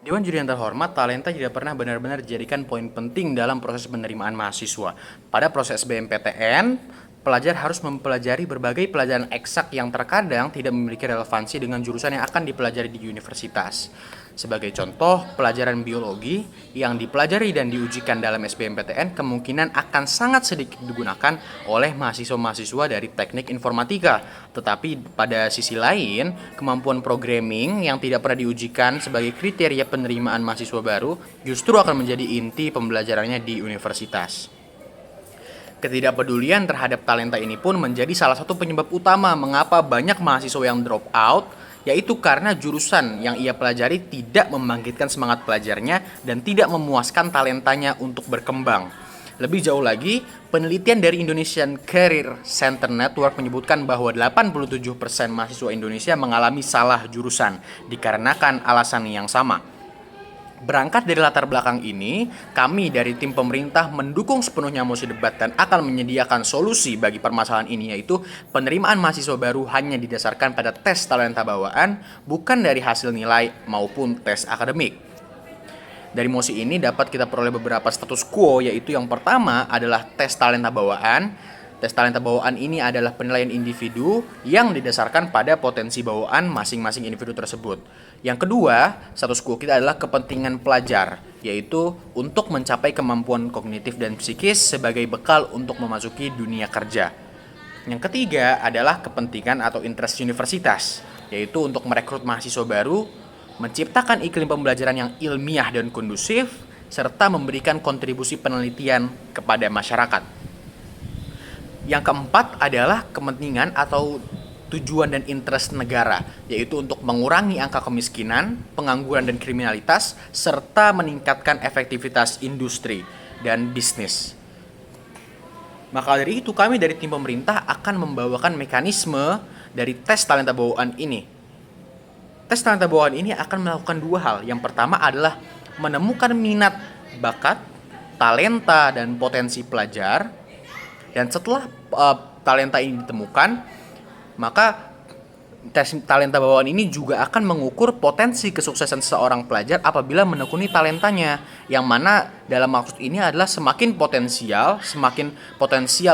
Dewan Juri yang terhormat, talenta tidak pernah benar-benar dijadikan poin penting dalam proses penerimaan mahasiswa. Pada proses SBMPTN, pelajar harus mempelajari berbagai pelajaran eksak yang terkadang tidak memiliki relevansi dengan jurusan yang akan dipelajari di universitas. Sebagai contoh, pelajaran biologi yang dipelajari dan diujikan dalam SBMPTN kemungkinan akan sangat sedikit digunakan oleh mahasiswa-mahasiswa dari teknik informatika. Tetapi pada sisi lain, kemampuan programming yang tidak pernah diujikan sebagai kriteria penerimaan mahasiswa baru justru akan menjadi inti pembelajarannya di universitas. Ketidakpedulian terhadap talenta ini pun menjadi salah satu penyebab utama mengapa banyak mahasiswa yang drop out, yaitu karena jurusan yang ia pelajari tidak membangkitkan semangat pelajarnya dan tidak memuaskan talentanya untuk berkembang. Lebih jauh lagi, penelitian dari Indonesian Career Center Network menyebutkan bahwa 87% mahasiswa Indonesia mengalami salah jurusan dikarenakan alasan yang sama. Berangkat dari latar belakang ini, kami dari tim pemerintah mendukung sepenuhnya mosi debat dan akan menyediakan solusi bagi permasalahan ini, yaitu penerimaan mahasiswa baru hanya didasarkan pada tes talenta bawaan, bukan dari hasil nilai maupun tes akademik. Dari mosi ini dapat kita peroleh beberapa status quo, yaitu yang pertama adalah tes talenta bawaan. Tes talenta bawaan ini adalah penilaian individu yang didasarkan pada potensi bawaan masing-masing individu tersebut. Yang kedua, status quo kita adalah kepentingan pelajar, yaitu untuk mencapai kemampuan kognitif dan psikis sebagai bekal untuk memasuki dunia kerja. Yang ketiga adalah kepentingan atau interest universitas, yaitu untuk merekrut mahasiswa baru, menciptakan iklim pembelajaran yang ilmiah dan kondusif, serta memberikan kontribusi penelitian kepada masyarakat. Yang keempat adalah kepentingan atau tujuan dan interest negara, yaitu untuk mengurangi angka kemiskinan, pengangguran dan kriminalitas, serta meningkatkan efektivitas industri dan bisnis. Maka dari itu kami dari tim pemerintah akan membawakan mekanisme dari tes talenta bawaan ini. Tes talenta bawaan ini akan melakukan dua hal. Yang pertama adalah menemukan minat, bakat, talenta, dan potensi pelajar. Dan setelah talenta ini ditemukan, maka tes talenta bawaan ini juga akan mengukur potensi kesuksesan seorang pelajar apabila menekuni talentanya, yang mana dalam maksud ini adalah semakin potensial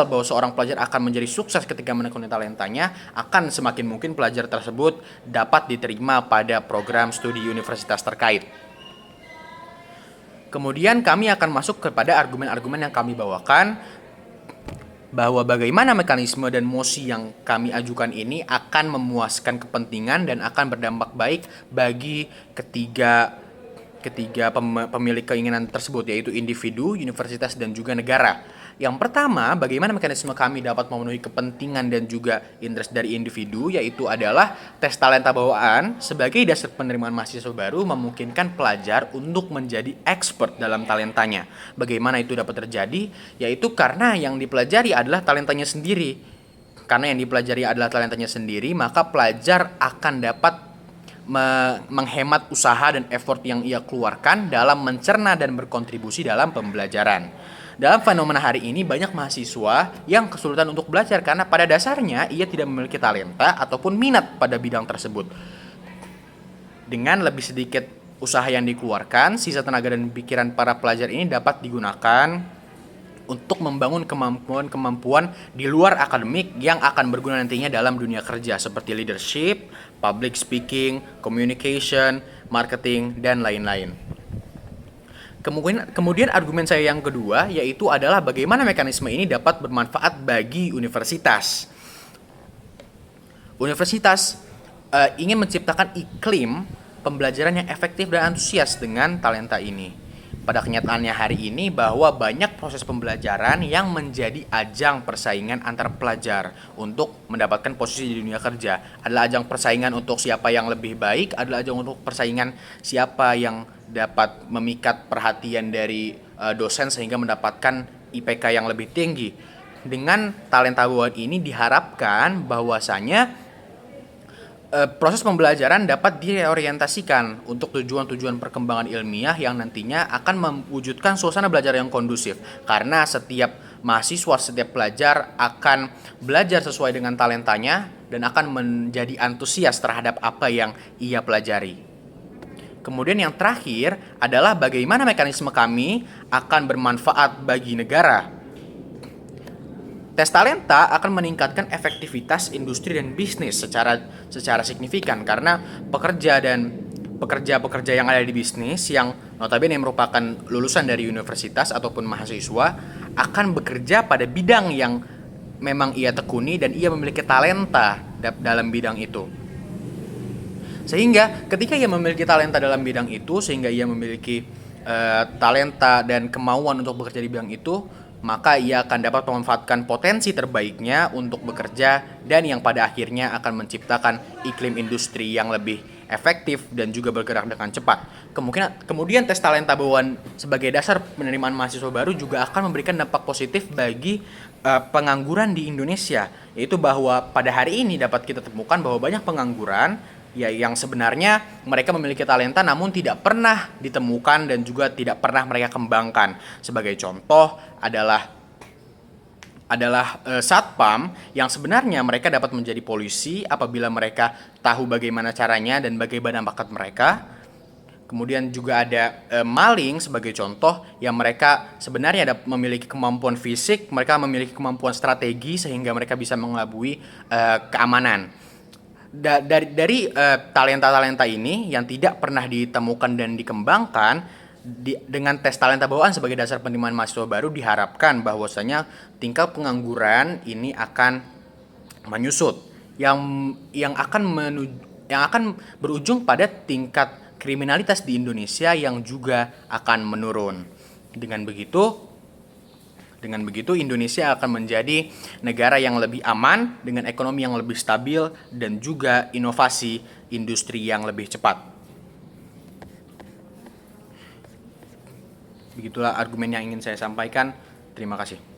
bahwa seorang pelajar akan menjadi sukses ketika menekuni talentanya, akan semakin mungkin pelajar tersebut dapat diterima pada program studi universitas terkait. Kemudian kami akan masuk kepada argumen-argumen yang kami bawakan, bahwa bagaimana mekanisme dan mosi yang kami ajukan ini akan memuaskan kepentingan dan akan berdampak baik bagi ketiga pemilik keinginan tersebut, yaitu individu, universitas, dan juga negara. Yang pertama, bagaimana mekanisme kami dapat memenuhi kepentingan dan juga interest dari individu, yaitu adalah tes talenta bawaan sebagai dasar penerimaan mahasiswa baru memungkinkan pelajar untuk menjadi expert dalam talentanya. Bagaimana itu dapat terjadi? Yaitu karena yang dipelajari adalah talentanya sendiri. Karena yang dipelajari adalah talentanya sendiri, maka pelajar akan dapat menghemat usaha dan effort yang ia keluarkan dalam mencerna dan berkontribusi dalam pembelajaran. Dalam fenomena hari ini banyak mahasiswa yang kesulitan untuk belajar karena pada dasarnya ia tidak memiliki talenta ataupun minat pada bidang tersebut. Dengan lebih sedikit usaha yang dikeluarkan, sisa tenaga dan pikiran para pelajar ini dapat digunakan untuk membangun kemampuan di luar akademik yang akan berguna nantinya dalam dunia kerja, seperti leadership, public speaking, communication, marketing, dan lain-lain. Kemudian argumen saya yang kedua yaitu adalah bagaimana mekanisme ini dapat bermanfaat bagi universitas. Universitas ingin menciptakan iklim pembelajaran yang efektif dan antusias dengan talenta ini. Pada kenyataannya hari ini bahwa banyak proses pembelajaran yang menjadi ajang persaingan antar pelajar untuk mendapatkan posisi di dunia kerja. Adalah ajang persaingan untuk siapa yang lebih baik, adalah ajang untuk persaingan siapa yang dapat memikat perhatian dari dosen sehingga mendapatkan IPK yang lebih tinggi. Dengan talenta bawaan ini diharapkan bahwasanya proses pembelajaran dapat diorientasikan untuk tujuan-tujuan perkembangan ilmiah yang nantinya akan mewujudkan suasana belajar yang kondusif, karena setiap mahasiswa, setiap pelajar akan belajar sesuai dengan talentanya dan akan menjadi antusias terhadap apa yang ia pelajari. Kemudian yang terakhir adalah bagaimana mekanisme kami akan bermanfaat bagi negara. Tes talenta akan meningkatkan efektivitas industri dan bisnis secara signifikan karena pekerja yang ada di bisnis yang notabene merupakan lulusan dari universitas ataupun mahasiswa akan bekerja pada bidang yang memang ia tekuni dan ia memiliki talenta dalam bidang itu. Sehingga ketika ia memiliki talenta dalam bidang itu, sehingga ia memiliki talenta dan kemauan untuk bekerja di bidang itu, maka ia akan dapat memanfaatkan potensi terbaiknya untuk bekerja dan yang pada akhirnya akan menciptakan iklim industri yang lebih efektif dan juga bergerak dengan cepat. Kemudian tes talenta bawaan sebagai dasar penerimaan mahasiswa baru juga akan memberikan dampak positif bagi pengangguran di Indonesia, yaitu bahwa pada hari ini dapat kita temukan bahwa banyak pengangguran ya yang sebenarnya mereka memiliki talenta namun tidak pernah ditemukan dan juga tidak pernah mereka kembangkan. Sebagai contoh adalah satpam yang sebenarnya mereka dapat menjadi polisi apabila mereka tahu bagaimana caranya dan bagaimana bakat mereka. Kemudian juga ada maling sebagai contoh yang mereka sebenarnya memiliki kemampuan fisik, mereka memiliki kemampuan strategi sehingga mereka bisa mengelabui keamanan. Dari talenta-talenta ini yang tidak pernah ditemukan dan dikembangkan dengan tes talenta bawaan sebagai dasar penerimaan mahasiswa baru, diharapkan bahwasanya tingkat pengangguran ini akan menyusut yang akan berujung pada tingkat kriminalitas di Indonesia yang juga akan menurun. Dengan begitu Indonesia akan menjadi negara yang lebih aman dengan ekonomi yang lebih stabil dan juga inovasi industri yang lebih cepat. Begitulah argumen yang ingin saya sampaikan. Terima kasih.